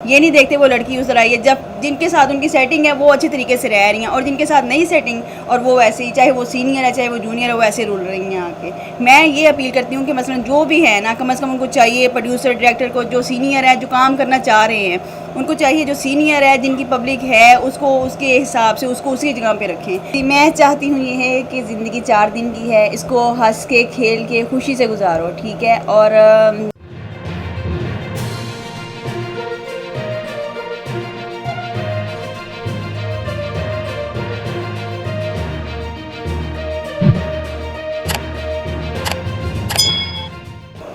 ये नहीं देखते वो लड़की उस तरह है। जब जिनके साथ उनकी सेटिंग है वो अच्छे तरीके से रह रही हैं, और जिनके साथ नहीं सेटिंग और वो वैसे ही, चाहे वो सीनियर है चाहे वो जूनियर है, वो ऐसे रुल रही हैं आके। मैं ये अपील करती हूँ कि मसलन जो भी है ना, कम से कम उनको चाहिए प्रोड्यूसर डायरेक्टर को, जो सीनियर है, जो काम करना चाह रहे हैं, उनको चाहिए जो सीनियर है, जिनकी पब्लिक है, उसको उसके हिसाब से उसको उसी जगह पे रखें। मैं चाहती हूँ ये है कि ज़िंदगी 4 दिन की है, इसको हंस के खेल के खुशी से गुजारो, ठीक है। और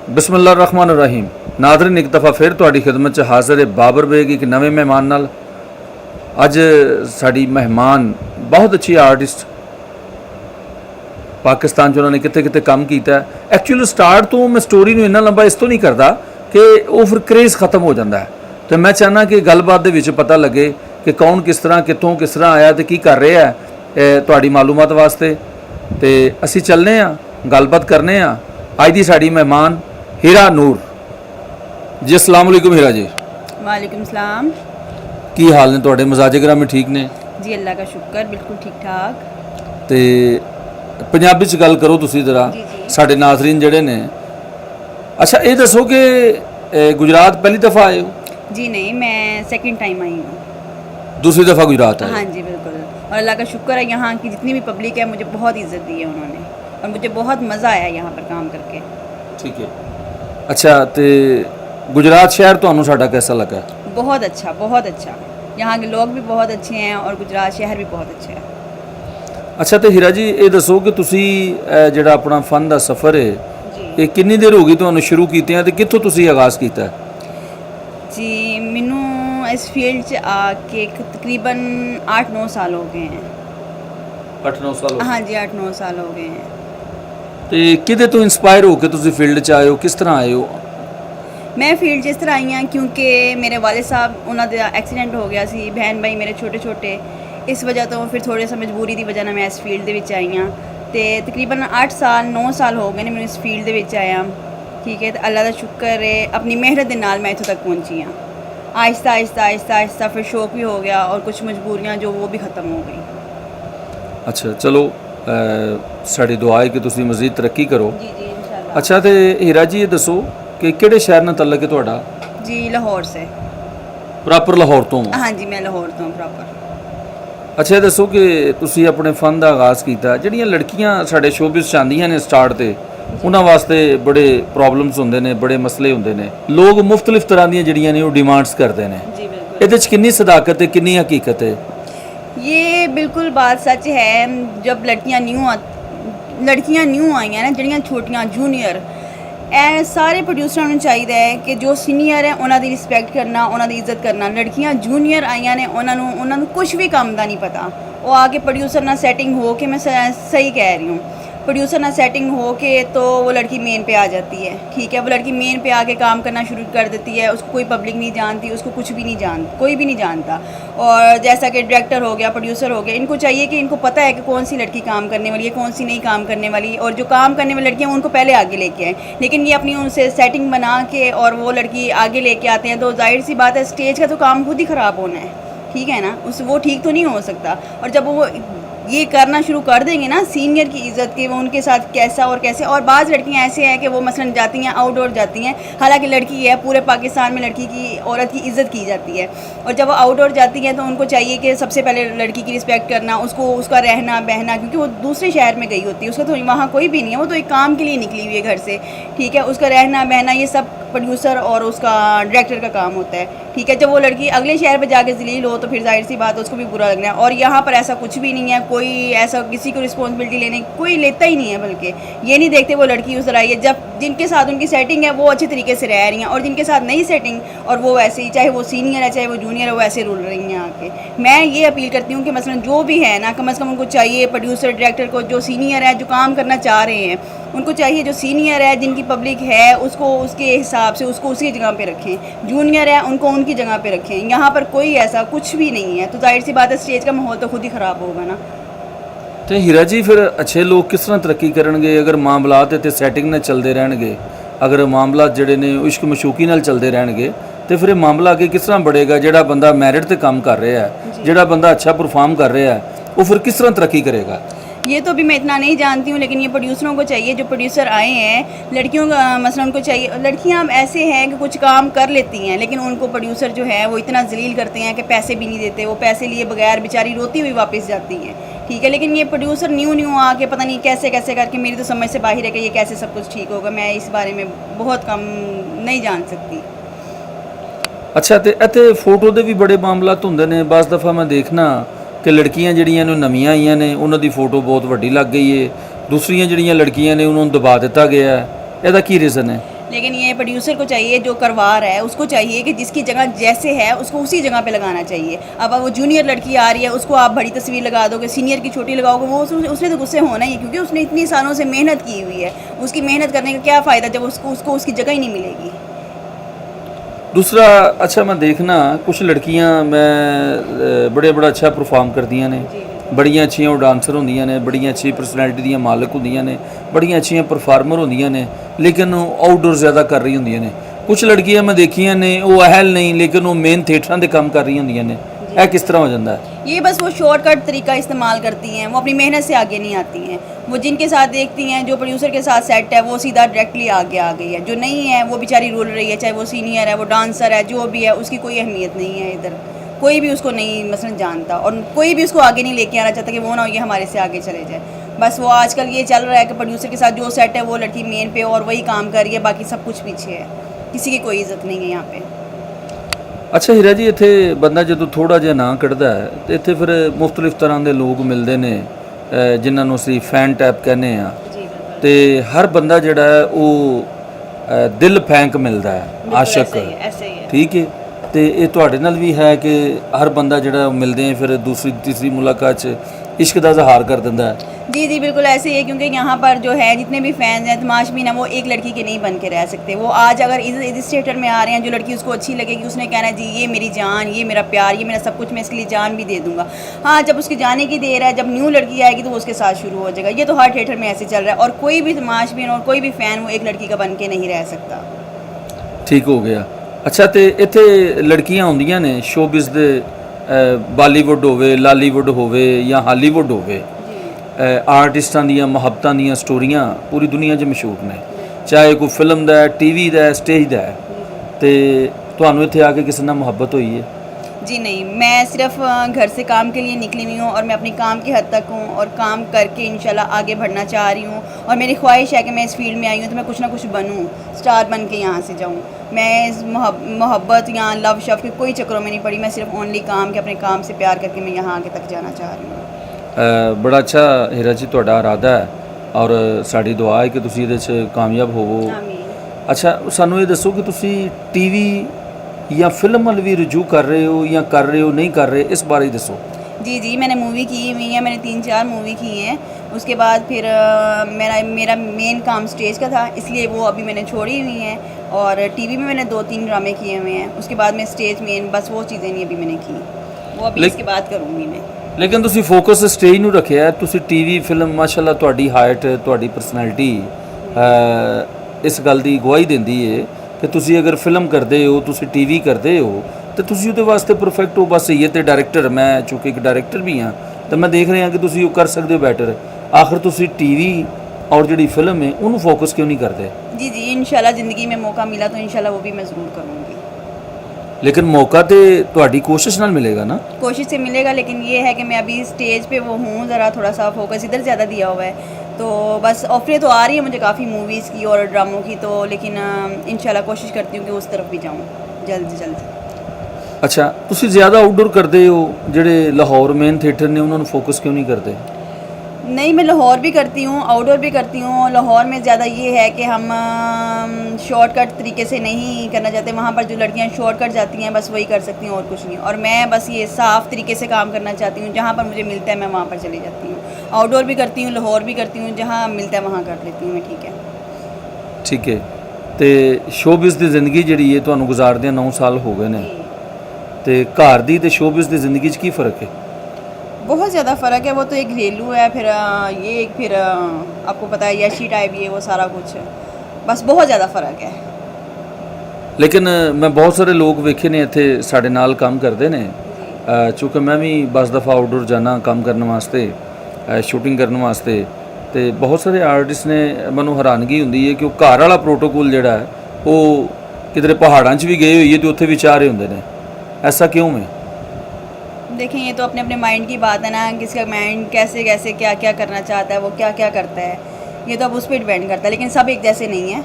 बिस्मिल्लाहिर्रहमानिर्रहीम। नाज़रीन, एक दफ़ा फिर तुहाडी खिदमत च हाज़िर है बाबर बेग एक नवे मेहमान नाल। अज साडी मेहमान बहुत अच्छी आर्टिस्ट, पाकिस्तान च उन्होंने किते किते काम किया। एक्चुअली स्टार्ट तो मैं स्टोरी नूं इन्ना लंबा इस तो नहीं करता कि वो फिर क्रेज़ खत्म हो जाता है। तो मैं चाहना कि गलबात दे विच पता लगे कि कौन किस तरह कितों किस तरह आया तो की कर रहा है, तुहाडी मालूमात वास्ते। तो असी चलने गलबात करने। अज दी साडी मेहमान हीरा नूर जी। अस्सलाम वालेकुम हीरा जी। वालेकुम सलाम की हाल ने तुहाडे? मजाजे ग्रामी ठीक ने जी? अल्लाह का शुक्र, बिल्कुल ठीक ठाक। ते पंजाबी च गल करो तुसी जरा साडे नाज़रीन जिहड़े ने। अच्छा, ये दसो कि गुजरात पहली दफ़ा आए हो? जी नहीं, मैं सेकंड टाइम आई हूँ। दूसरी दफ़ा गुजरात आए? हाँ जी बिल्कुल। और अल्लाह का शुक्र है, यहाँ की जितनी भी पब्लिक है मुझे बहुत इज़्ज़त दी है उन्होंने, और मुझे बहुत मज़ा आया यहाँ पर काम करके। ठीक है। अच्छा, तो गुजरात शहर तुहानू साडा कैसा लगा? बहुत अच्छा, बहुत अच्छा। यहाँ के लोग भी बहुत अच्छे हैं और गुजरात शहर भी बहुत अच्छा है। अच्छा, तो हीरा जी ये दसो कि तुसी जिहड़ा अपना फन का सफ़र है ये कितनी देर हो गई तुहानू शुरू कीतियां ते कित्थों तुसी आगाज़ कीता? जी मैनू इस फील्ड च आके तकरीबन 8-9 साल हो गए हैं। 8-9 साल? हाँ जी, 8-9 साल हो गए हैं। तो किदे तो इंस्पायर हो के तुसी फील्ड च आए हो, किस तरह आए हो? मैं फील्ड जिस तरह आई हाँ क्योंकि मेरे वालिद साहब उन्होंने एक्सीडेंट हो गया सी, बहन भाई मेरे छोटे छोटे, इस वजह तो फिर थोड़ी सा मजबूरी की वजह मैं इस फील्ड दे विच आई हाँ। तो तकरीबन 8-9 साल हो गए ने मैं इस फील्ड दे विच आया। ठीक है, तो अल्लाह का शुक्र है अपनी मेहनत के नाल मैं इत्थों तक पहुँची हाँ। आहिस्ता आहिस्ता आहिस्ता आहिस्ता फिर शौक भी हो गया और कुछ मजबूरियाँ जो वो भी ख़त्म हो गई। अच्छा चलो, साड़ी दुआ है कि तुसी मज़ीद तरक्की करो। जी जी इंशाल्लाह। अच्छा, तो हीरा जी ये दसो कि किहड़े शहर नाल तल्लक है तुहाडा? जी लाहौर से। प्रॉपर लाहौर तो? हाँ जी, मैं लाहौर तो प्रॉपर। अच्छा, ये दसो कि तुसी अपने फन का आगाज़ किया, जिहड़ियां लड़कियां साडे शोबिस च आंदियां ने स्टार्ट ते उन्हां वास्ते बड़े प्रॉब्लम्स हुंदे ने, बड़े मसले हुंदे ने, लोग मुख्तलिफ तरह दियां जिहड़ियां ने वो डिमांड्स करते हैं। जी बिल्कुल। इहदे च किन्नी सदाकत है, किन्नी हकीकत है? ये बिल्कुल बात सच है। जब लड़कियां न्यू आई हैं ना, जड़ियाँ छोटियां जूनियर, सारे प्रोड्यूसर ਨੂੰ ਚਾਹੀਦਾ ਹੈ ਕਿ ਜੋ ਸੀਨੀਅਰ ਹੈ ਉਹਨਾਂ ਦੀ ਰਿਸਪੈਕਟ ਕਰਨਾ, ਉਹਨਾਂ ਦੀ ਇੱਜ਼ਤ ਕਰਨਾ। ਲੜਕੀਆਂ ਜੂਨੀਅਰ ਆਈਆਂ ਨੇ, ਉਹਨਾਂ ਨੂੰ ਕੁਝ ਵੀ ਕੰਮ ਦਾ ਨਹੀਂ ਪਤਾ। ਉਹ ਆ ਕੇ प्रोड्यूसर ਨਾਲ सेटिंग हो के, मैं सही कह रही हूँ, प्रोड्यूसर ना सेटिंग हो के तो वो लड़की मेन पे आ जाती है। ठीक है, वो लड़की मेन पे आके काम करना शुरू कर देती है। उसको कोई पब्लिक नहीं जानती, उसको कुछ भी नहीं कोई भी नहीं जानता। और जैसा कि डायरेक्टर हो गया, प्रोड्यूसर हो गया, इनको चाहिए कि इनको पता है कि कौन सी लड़की काम करने वाली है, कौन सी नहीं काम करने वाली, और जो काम करने वाली लड़कियाँ उनको पहले आगे लेके आए। लेकिन ये अपनी उनसे सेटिंग बना के और वो लड़की आगे लेके आते हैं, तो जाहिर सी बात है स्टेज का तो काम खुद ही ख़राब होना है। ठीक है ना, वो ठीक तो नहीं हो सकता। और जब वो ये करना शुरू कर देंगे ना सीनियर की इज़्ज़त के, वो उनके साथ कैसा और कैसे। और बाज़ लड़कियां ऐसे हैं कि वो मसलन जाती हैं आउटडोर जाती हैं, हालांकि लड़की है, पूरे पाकिस्तान में लड़की की, औरत की इज़्ज़त की जाती है। और जब वो आउटडोर जाती हैं तो उनको चाहिए कि सबसे पहले लड़की की रिस्पेक्ट करना, उसको उसका रहना बहना, क्योंकि वो दूसरे शहर में गई होती है, उसका तो वहाँ कोई भी नहीं है, वो तो एक काम के लिए निकली हुई है घर से। ठीक है, उसका रहना बहना ये सब प्रोड्यूसर और उसका डायरेक्टर का काम होता है। ठीक है, जब वो लड़की अगले शहर पे जाके जलील हो तो फिर जाहिर सी बात है उसको भी बुरा लगना है। और यहाँ पर ऐसा कुछ भी नहीं है, कोई ऐसा किसी को रिस्पॉन्सिबिलिटी लेने कोई लेता ही नहीं है। बल्कि ये नहीं देखते वो लड़की उस तरह है। जब जिनके साथ उनकी सेटिंग है वो अच्छे तरीके से रह रही हैं, और जिनके साथ नहीं सेटिंग और वो वैसे ही, चाहे वो सीनियर है चाहे वो जूनियर है, वो ऐसे रुल रही हैं आके। मैं ये अपील करती हूँ कि मसलन जो भी है ना, कम से कम उनको चाहिए प्रोड्यूसर डायरेक्टर को, जो सीनियर है, जो काम करना चाह रहे हैं, उनको चाहिए जो सीनियर है, जिनकी पब्लिक है, उसको उसके हिसाब से उसको उसी जगह पे रखें। जूनियर है उनको उनकी जगह पे रखें। यहाँ पर कोई ऐसा कुछ भी नहीं है, तो जाहिर सी बात है स्टेज का माहौल तो खुद ही ख़राब होगा ना। तो हीरा जी फिर अच्छे लोग किस तरह तरक्की करेंगे अगर मामलात इत्थे सैटिंग नाल चलते रहणगे, अगर मामलात जिहड़े ने इश्क मशूकी नाल चलते रहणगे ਤੇ ਫਿਰ ਇਹ ਮਾਮਲਾ ਅੱਗੇ ਕਿਸ ਤਰ੍ਹਾਂ बढ़ेगा? ਜਿਹੜਾ ਬੰਦਾ ਮੈਰਿਟ ਤੇ ਕੰਮ ਕਰ ਰਿਹਾ ਹੈ, ਜਿਹੜਾ ਬੰਦਾ ਅੱਛਾ ਪਰਫਾਰਮ ਕਰ ਰਿਹਾ ਹੈ, ਉਹ ਫਿਰ ਕਿਸ ਤਰ੍ਹਾਂ ਤਰੱਕੀ ਕਰੇਗਾ? ये तो अभी मैं इतना नहीं जानती हूँ, लेकिन ये प्रोड्यूसरों को चाहिए, जो प्रोड्यूसर आए हैं, लड़कियों का मसला उनको चाहिए। लड़कियाँ ऐसे हैं कि कुछ काम कर लेती हैं, लेकिन उनको प्रोड्यूसर जो है वो इतना जलील करते हैं कि पैसे भी नहीं देते, वो पैसे लिए बगैर बेचारी रोती हुई वापस जाती हैं, ठीक है। लेकिन ये प्रोड्यूसर न्यू आके पता नहीं कैसे कैसे करके, मेरी तो समझ से बाहर है कि ये कैसे सब कुछ ठीक होगा। मैं इस बारे में बहुत कम नहीं जान सकती। ਅੱਛਾ, ਤੇ ਇੱਥੇ ਫੋਟੋ ਦੇ ਵੀ ਬੜੇ ਮਾਮਲਾਤ ਹੁੰਦੇ ਨੇ। ਬਸ ਦਫਾ ਮੈਂ ਦੇਖਣਾ ਕਿ ਲੜਕੀਆਂ ਜਿਹੜੀਆਂ ਨੇ ਨਵੀਆਂ ਆਈਆਂ ਨੇ, ਉਹਨਾਂ ਦੀ ਫੋਟੋ ਬਹੁਤ ਵੱਡੀ ਲੱਗ ਗਈ ਏ, ਦੂਸਰੀਆਂ ਜਿਹੜੀਆਂ ਲੜਕੀਆਂ ਨੇ ਉਹਨਾਂ ਨੂੰ ਦਬਾ ਦਿੱਤਾ ਗਿਆ ਹੈ। ਇਹਦਾ ਕੀ ਰੀਜ਼ਨ है? लेकिन ये प्रोड्यूसर को चाहिए, जो करवा रहा है उसको चाहिए कि जिसकी जगह जैसे है उसको उसी जगह पे लगाना चाहिए। अब वो जूनियर लड़की आ रही है, उसको आप बड़ी तस्वीर लगा दोगे, सीनियर की छोटी लगाओगे, वो उसने तो गुस्से होना ही है, क्योंकि उसने इतनी सालों से मेहनत की हुई है। उसकी मेहनत करने का क्या फ़ायदा जब उसको उसकी जगह ही नहीं मिलेगी। दूसरा, अच्छा मैं देखना कुछ लड़कियां मैं बड़ा अच्छा परफॉर्म करदियां ने, बड़ियां अच्छियां वो डांसर होंदियां ने, बड़ियां अच्छी परसनैलिटी दियां मालक होंदियां ने, बड़ियां अच्छियां परफॉर्मर होंदियां ने, लेकिन आउटडोर ज़्यादा कर रही होंदियां ने। कुछ लड़कियां मैं देखियां ने वो अहल नहीं, लेकिन वो मेन थिएटरां दे काम कर रही होंदियां ने। यह किस तरह हो जाता है? ये बस वो शॉर्टकट तरीका इस्तेमाल करती हैं, वो अपनी मेहनत से आगे नहीं आती हैं। वो जिनके साथ देखती हैं, जो प्रोड्यूसर के साथ सेट है, वो सीधा डायरेक्टली आगे आ गई है। जो नहीं है वो बेचारी रोल रही है, चाहे वो सीनियर है, वो डांसर है, जो भी है, उसकी कोई अहमियत नहीं है। इधर कोई भी उसको नहीं मसलन जानता, और कोई भी उसको आगे नहीं लेके आना चाहता कि वो ना ये हमारे से आगे चले जाए। बस वो आजकल ये चल रहा है कि प्रोड्यूसर के साथ जो सेट है वो लड़की मेन पे और वही काम कर रही है, बाकी सब कुछ पीछे है, किसी की कोई इज्जत नहीं है यहाँ पे। ਅੱਛਾ ਹੀਰਾ ਜੀ, ਇੱਥੇ ਬੰਦਾ ਜਦੋਂ ਥੋੜਾ ਜਿਹਾ ਨਾਂ ਕੱਢਦਾ ਹੈ ਤੇ ਇੱਥੇ ਫਿਰ ਮੁxtਲਿਫ ਤਰ੍ਹਾਂ ਦੇ ਲੋਕ ਮਿਲਦੇ ਨੇ, ਜਿਨ੍ਹਾਂ ਨੂੰ ਅਸੀਂ ਫੈਨ ਟੈਪ ਕਹਿੰਦੇ ਆ, ਤੇ ਹਰ ਬੰਦਾ ਜਿਹੜਾ ਹੈ ਉਹ ਦਿਲ ਫੈਂਕ ਮਿਲਦਾ ਹੈ, ਆਸ਼ਿਕ, ਠੀਕ ਹੈ। ਤੇ ਇਹ ਤੁਹਾਡੇ ਨਾਲ ਵੀ ਹੈ ਕਿ ਹਰ ਬੰਦਾ ਜਿਹੜਾ ਮਿਲਦੇ ਆ ਫਿਰ ਦੂਸਰੀ ਤੀਸਰੀ ਮੁਲਾਕਾਤ 'ਚ इश्क का इजहार कर देता है? जी जी बिल्कुल ऐसे ही है, क्योंकि यहाँ पर जो है जितने भी फैंस हैं तमाशबीन हैं, वो एक लड़की के नहीं बन के रह सकते। वो आज अगर इस थिएटर में आ रहे हैं, जो लड़की उसको अच्छी लगेगी उसने कहना जी ये मेरी जान, ये मेरा प्यार, ये मेरा सब कुछ, मैं इसके लिए जान भी दे दूँगा। हाँ, जब उसकी जाने की देर है, जब न्यू लड़की आएगी तो वो उसके साथ शुरू हो जाएगा। ये तो हर थिएटर में ऐसे चल रहा है, और कोई भी तमाशबीन और कोई भी फ़ैन वो एक लड़की का बन के नहीं रह सकता। ठीक हो गया। अच्छा, तो इत्थे लड़कियां होंदियां ने शोबिज़ दे, बालीवुड होवे, लालीवुड होवे या हालीवुड होवे, आर्टिस्टां दियां मुहब्बतां दियां स्टोरियां पूरी दुनिया 'च मशहूर ने, चाहे कोई फिल्म दा है, टीवी दा है, स्टेज दा है। तो तुहानूं इत्थे आके किसी नाल मुहब्बत हुई है? जी नहीं, मैं सिर्फ घर से काम के लिए निकली हुई हूँ, और मैं अपनी काम की हद तक हूँ, और काम करके इंशाल्लाह आगे बढ़ना चाह रही हूँ। और मेरी ख्वाहिश है कि मैं इस फील्ड में आई हूँ तो मैं कुछ ना कुछ बनूँ, स्टार बन के यहाँ से जाऊँ। मैं इस मोहब्बत या लव शव के कोई चक्करों में नहीं पड़ी, मैं सिर्फ ओनली काम के, अपने काम से प्यार करके मैं यहाँ आगे तक जाना चाह रही हूँ। बड़ा अच्छा हीरा जी तुहाडा इरादा है, और साडी दुआ है कि तुसीं इहदे 'च कामयाब होवो। अच्छा, सानूं ये दसो कि तुसीं टीवी या फिल्म वाल भी रुजू कर रहे हो या कर रहे हो, नहीं कर रहे, इस बारे दसो। जी जी, मैंने मूवी की हुई है, मैंने 3-4 मूवी की हैं। उसके बाद फिर मेरा मेन काम स्टेज का था, इसलिए वो अभी मैंने छोड़ी हुई हैं। और टीवी में मैंने 2-3 ड्रामे किए हुए हैं। उसके बाद में स्टेज मेन, बस वो चीज़ें नहीं अभी मैंने की, वो अभी इसके बाद करूँगी मैं। लेकिन तुसी फोकस स्टेज ਨੂੰ ਰੱਖਿਆ, ਤੁਸੀਂ टीवी फिल्म माशाअल्लाह ਤੁਹਾਡੀ ਹਾਈਟ, ਤੁਹਾਡੀ ਪਰਸਨੈਲਿਟੀ ਇਸ ਗੱਲ ਦੀ ਗਵਾਹੀ ਦਿੰਦੀ ਹੈ ਕਿ ਤੁਸੀਂ ਅਗਰ ਫਿਲਮ ਕਰਦੇ ਹੋ, ਤੁਸੀਂ टीवी ਕਰਦੇ ਹੋ, ਤੇ ਤੁਸੀਂ ਉਹਦੇ ਵਾਸਤੇ ਪਰਫੈਕਟ ਹੋ। ਬਸ ਇਹ ਤੇ ਡਾਇਰੈਕਟਰ, ਮੈਂ ਚੂੰਕਿ ਇੱਕ ਡਾਇਰੈਕਟਰ ਵੀ ਹਾਂ, ਤਾਂ ਮੈਂ ਦੇਖ ਰਿਹਾ ਕਿ ਤੁਸੀਂ ਉਹ ਕਰ ਸਕਦੇ ਹੋ ਬੈਟਰ। ਆਖਰ ਤੁਸੀਂ टीवी और ਜਿਹੜੀ ਫਿਲਮ ਹੈ ਉਹਨੂੰ ਫੋਕਸ क्यों नहीं करते? जी जी, इंशाल्लाह ज़िंदगी में मौका मिला तो इंशाल्लाह वो भी मैं ज़रूर करूँगी। लेकिन मौका तो ਤੁਹਾਡੀ कोशिश नाल मिलेगा ना? कोशिश से मिलेगा, लेकिन ये है कि मैं अभी स्टेज पे वो हूँ, ज़रा थोड़ा सा फोकस इधर ज़्यादा दिया हुआ है। तो बस ऑफरें तो आ रही है मुझे काफ़ी मूवीज़ की और ड्रामों की, तो लेकिन इंशाल्लाह कोशिश करती हूँ कि उस तरफ भी जाऊँ जल्द से जल्द। अच्छा, ਤੁਸੀਂ ਜ਼ਿਆਦਾ ਆਊਟਡੋਰ ਕਰਦੇ ਹੋ, ਜਿਹੜੇ ਲਾਹੌਰ ਮੇਨ ਥੀਏਟਰ ਨੇ ਉਹਨਾਂ ਨੂੰ ਫੋਕਸ ਕਿਉਂ ਨਹੀਂ ਕਰਦੇ? नहीं, मैं लाहौर भी करती हूँ, आउटडोर भी करती हूँ। लाहौर में ज़्यादा ये है कि हम शॉर्टकट तरीके से नहीं करना चाहते। वहाँ पर जो लड़कियाँ शॉर्टकट जाती हैं बस वही कर सकती हैं और कुछ नहीं। और मैं बस ये साफ़ तरीके से काम करना चाहती हूँ, जहाँ पर मुझे मिलता है मैं वहाँ पर चली जाती हूँ। आउटडोर भी करती हूँ, लाहौर भी करती हूँ, जहाँ मिलता है वहाँ कर लेती हूँ मैं। ठीक है, ठीक है। तो शोबिज़ की जिंदगी जी है ਤੁਹਾਨੂੰ गुजारदे 9 साल हो गए ने, तो घर की तो शोबिज़ की जिंदगी की फ़र्क है? बहुत ज़्यादा फ़र्क है। वो तो एक घरेलू है, फिर ये एक फिर आपको पता है यशी टाइप, ये वो सारा कुछ, बस बहुत ज़्यादा फ़र्क है। ਲੇਕਿਨ ਮੈਂ ਬਹੁਤ ਸਾਰੇ ਲੋਕ ਵੇਖੇ ਨੇ ਇੱਥੇ ਸਾਡੇ ਨਾਲ ਕੰਮ ਕਰਦੇ ਨੇ ਚੂँकि ਮੈਂ ਵੀ ਬਸ ਦਫਾ ਆਊਟਡੋਰ ਜਾਣਾ ਕੰਮ ਕਰਨ ਵਾਸਤੇ ਸ਼ੂਟਿੰਗ ਕਰਨ ਵਾਸਤੇ ਤੇ ਬਹੁਤ ਸਾਰੇ ਆਰਟਿਸਟ ਨੇ ਮੈਨੂੰ ਹੈਰਾਨਗੀ ਹੁੰਦੀ ਹੈ ਕਿ ਉਹ ਘਰ ਵਾਲਾ ਪ੍ਰੋਟੋਕੋਲ ਜਿਹੜਾ ਹੈ ਉਹ ਕਿਧਰੇ ਪਹਾੜਾਂ 'ਚ ਵੀ ਗਏ ਹੋਈਏ ਤੇ ਉੱਥੇ ਵੀ ਚਾਹ ਰਹੇ ਹੁੰਦੇ ਨੇ ऐसा क्यों है? देखें ये तो अपने अपने माइंड की बात है ना, किसका माइंड कैसे कैसे क्या क्या करना चाहता है, वो क्या क्या करता है, ये तो अब उस पर डिपेंड करता है। लेकिन सब एक जैसे नहीं है,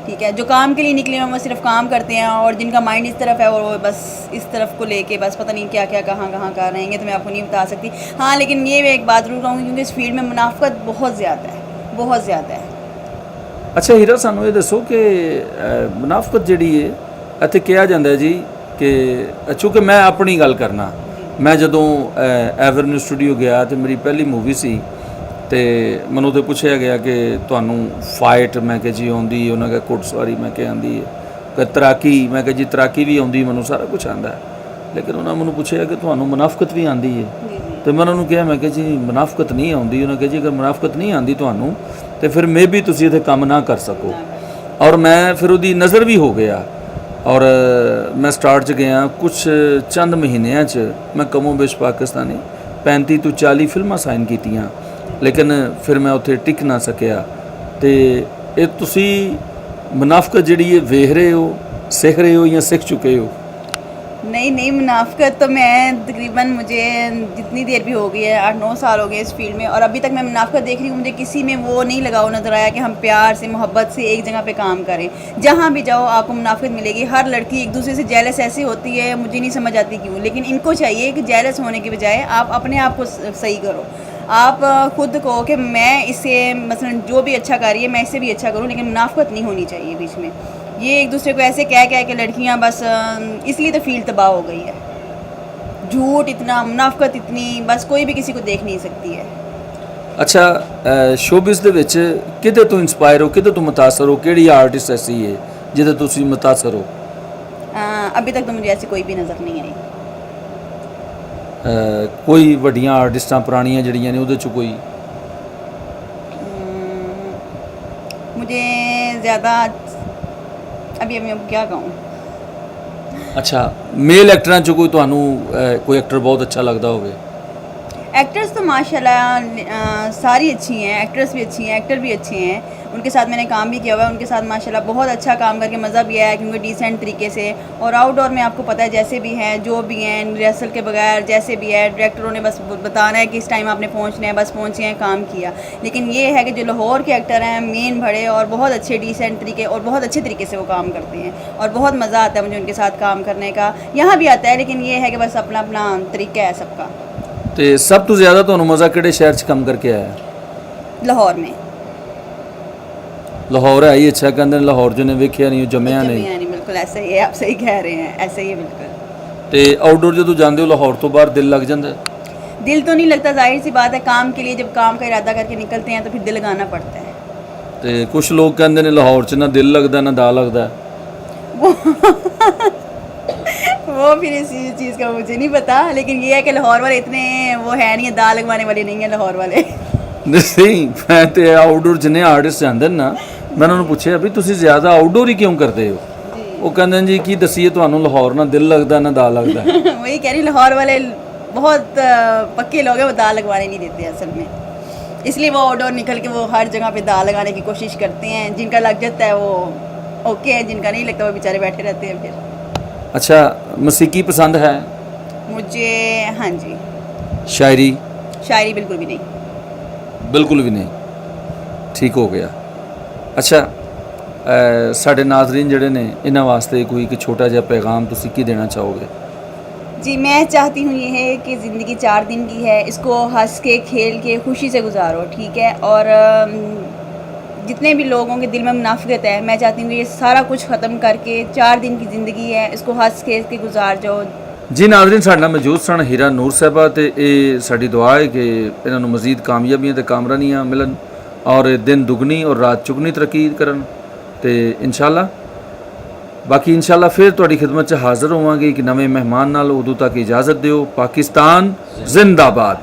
ठीक है। जो काम के लिए निकले हैं वो सिर्फ काम करते हैं, और जिनका माइंड इस तरफ है और वो बस इस तरफ को लेके बस पता नहीं क्या क्या कहाँ कहाँ कर रहेंगे, तो मैं आपको नहीं बता सकती। हाँ, लेकिन ये मैं एक बात जरूर कहूँगी, क्योंकि इस फील्ड में मुनाफत बहुत ज़्यादा है, बहुत ज़्यादा है। अच्छा हीरा, सानू ये दसो कि मुनाफत जिहड़ी है इत्थे कहा जाता है जी कि चूँकि मैं अपनी गल करना, मैं जदों एवेन्यू स्टूडियो गया तो मेरी पहली मूवी सी ते मैनूं तो पूछा गया कि तुहानूं फाइट, मैं कहा जी आउंदी, उन्होंने कहा घुड़सवारी, मैं कहा आंदी है, तैराकी, मैं कहा जी तैराकी भी आउंदी, मैनूं सारा कुछ आंदा है। लेकिन उन्होंने मैनूं पूछा कि तुहानूं मुनाफकत भी आंदी है, तो मैं उन्होंने कहा, मैं कहा जी मुनाफकत नहीं आउंदी। उन्होंने कहा जी अगर मुनाफकत नहीं आंदी तुहानूं तो फिर मे भी तुसीं इत्थे काम ना कर सको। और मैं फिर उहदी नज़र भी हो गया और मैं स्टार्ट च गया, कुछ चंद महीनों च मैं कमो बेश पाकिस्तानी 35 तो 40 फिल्मां साइन कीतियां, लेकिन फिर मैं उत्थे टिक ना सकिया। तो ये तुसी मुनाफकत जिहड़ी है वेख रहे हो, सीख रहे हो या सीख चुके हो? नहीं नहीं, मुनाफकत तो मैं तकरीबन, मुझे जितनी देर भी हो गई है, 8-9 साल हो गए इस फील्ड में, और अभी तक मैं मुनाफकत देख रही हूँ। मुझे किसी में वो नहीं लगा वो नज़र आया कि हम प्यार से मोहब्बत से एक जगह पे काम करें। जहाँ भी जाओ आपको मुनाफकत मिलेगी। हर लड़की एक दूसरे से जेलस ऐसी होती है, मुझे नहीं समझ आती क्यों, लेकिन इनको चाहिए कि जेलस होने के बजाय आप अपने आप को सही करो। आप खुद कहो कि मैं इससे मसलन जो भी अच्छा कर रही है मैं इससे भी अच्छा करूँ, लेकिन मुनाफकत नहीं होनी चाहिए बीच में। ये एक दूसरे को ऐसे कह के लड़कियां बस, इसलिए तो फील्ड तबाह हो गई है। झूठ इतना, मुनाफकत इतनी, बस कोई भी किसी को देख नहीं सकती है। अच्छा, शोबिज़ दे विच किदे तो इंस्पायर हो, किदे तो मुतासर हो, किहड़ी आर्टिस्ट ऐसी है जिहदे तो तुसीं मुतासर हो? अभी तक तो मुझे ऐसी कोई भी नज़र नहीं आई। कोई वड्डियां आर्टिस्टां पुरानियां जिहड़ियां ने उहदे च कोई? मुझे ज़्यादा अभी मैं क्या कहूँ। अच्छा, मेल एक्टरां च कोई तुहानूं कोई एक्टर बहुत अच्छा लगता होवे? एक्टर्स तो माशाल्लाह सारी अच्छी हैं, एक्ट्रेस भी अच्छी हैं, एक्टर भी अच्छे हैं। उनके साथ मैंने काम भी किया हुआ है, उनके साथ माशाल्लाह बहुत अच्छा काम करके मज़ा भी आया, क्योंकि डिसेंट तरीके से। और आउटडोर में आपको पता है जैसे भी हैं, जो भी हैं, रिहर्सल के बगैर जैसे भी है, डायरेक्टरों ने बस बताना है कि इस टाइम आपने पहुंचना है, बस पहुंचे हैं, काम किया। लेकिन ये है कि जो लाहौर के एक्टर हैं मेन बड़े और बहुत अच्छे डिसेंट तरीके और बहुत अच्छे तरीके से वो काम करते हैं, और बहुत मज़ा आता है मुझे उनके साथ काम करने का। यहाँ भी आता है, लेकिन ये है कि बस अपना अपना तरीका है सबका। तो सब तो ज़्यादा तुहानूं मज़ा किहड़े शहर च काम करके आया? लाहौर में। लाहौर है ही अच्छा, कहते हैं लाहौर जो ने वेखिया नहीं, जम्मिया नहीं। बिल्कुल ऐसा ही है, आप सही कह रहे हैं, ऐसा ही है बिल्कुल। तो आउटडोर जो जाते हो लाहौर तो बाहर दिल लग जाता है? दिल तो नहीं लगता, जाहिर सी बात है। काम के लिए जब काम का इरादा करके निकलते हैं तो फिर दिल लगाना पड़ता है। तो कुछ लोग कहते हैं लाहौर च ना दिल लगता ना दा लगता। वो फिर इस चीज़ का मुझे नहीं पता, लेकिन ये है कि लाहौर वाले इतने वो है नहीं है, दाल लगवाने वाले नहीं है लाहौर वाले। नहीं, मैं तो आउटडोर जिन्हें आर्टिस्ट जाते हैं ना, मैं उन्होंने पूछा भी तुसी ज़्यादा आउटडोर ही क्यों करते हो? वो कहते हैं जी की दसीए तुहानूं लाहौर ना दिल लगता ना दा लगता। वही कह रही, लाहौर वाले बहुत पक्के लोग हैं, वो दाल लगवाने नहीं देते असल में। इसलिए वो आउटडोर निकल के वो हर जगह पे दाल लगाने की कोशिश करते हैं। जिनका लग जाता है वो ओके है, जिनका नहीं लगता वो बेचारे बैठे रहते हैं फिर। अच्छा, मौसीकी पसंद है? मुझे हाँ जी। शायरी? शायरी बिल्कुल भी नहीं। बिल्कुल भी नहीं, ठीक हो गया। अच्छा, साढ़े नाजरीन जड़े ने इन्हां वास्ते कोई एक छोटा जिहा पैगाम तुसी की देना चाहोगे? जी, मैं चाहती हूँ ये है कि ज़िंदगी 4 दिन की है, इसको हंस के खेल के खुशी से गुजारो, ठीक है। और जितने भी लोगों के दिल में मुनाफिकत है, मैं चाहती हूँ कि ये सारा कुछ ख़त्म करके 4 दिन की ज़िंदगी है, इसको हंस खेल के गुजार जाओ। जी नाज़रीन, साडे नाल मौजूद सन हीरा नूर साहिबा, ते ये साडी दुआ है कि इन्हां नूं मज़ीद कामयाबियां ते कामरानियां मिलन और दिन दुगनी और रात चुगनी तरक्की करन ते इंशाअल्लाह। बाकी इंशाअल्लाह फिर तुहाडी खिदमत च हाज़र होवांगे एक नवे मेहमान नाल। उदों तक इजाज़त दिओ। पाकिस्तान जिंदाबाद।